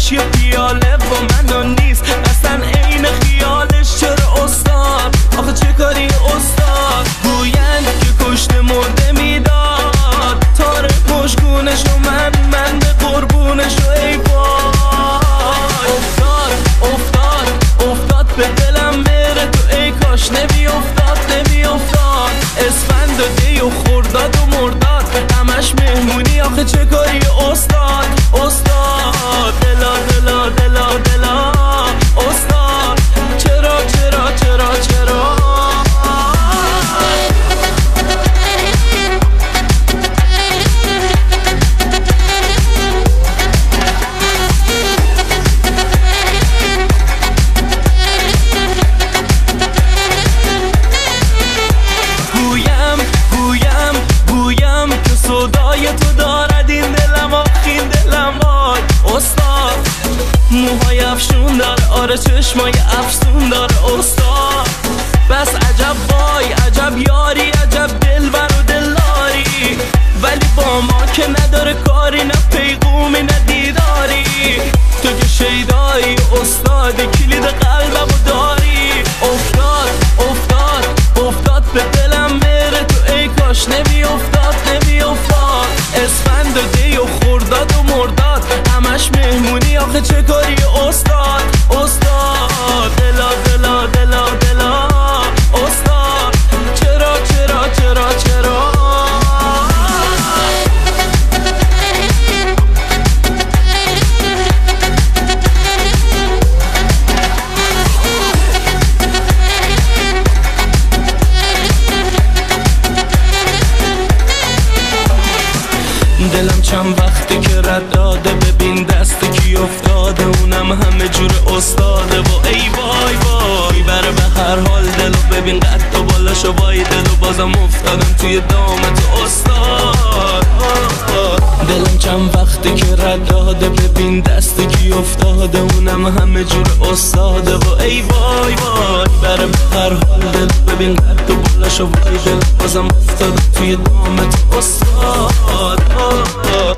دلش یه پیاله با منو نیست اصلا عین خیالش. چرا استاد آخه چه کاری استاد؟ گویند که کشته مرده میداد تاره مشکونش و من به قربونش و ای وای. افتاد به دلم بره تو ای کاش نمیافتاد اسفند و دی و خرداد و مرداد همش مهمونی آخه چه کاری استاد دلا دلا دلا دلا استاد چرا گویم که صدای تو دارد این دلم آخین دلم وای استاد. موهای افشون داره آره چشمای افسون داره استاد. بس عجب وای عجب یاری عجب دلبر و دلداری ولی با ما که نداره کاری نه پیغومی نه دیداری. تو که شیدایی استادی کلید قلبمو داری. افتاد به دلم بره تو ای کاش نمیافتاد اسفند و دی و خرداد و مرداد همش مهمونی آخه چه کاری استاد دلا دلا دلا دلا استاد چرا دلم چند وقتی که رد داده ببین دست کی افتاده اونم همه جور استاده و ای وای بره به هر حال دلو ببین قد و بالاشو وای دلو بازم افتادم توی دامت استاد. دلم چند وقتی که رد داده ببین دست کی افتاده اونم همه جور استاده و ای وای بره به هر حال دلو ببین قد و بالاشو وای دلو بازم افتادم توی دامت استاد.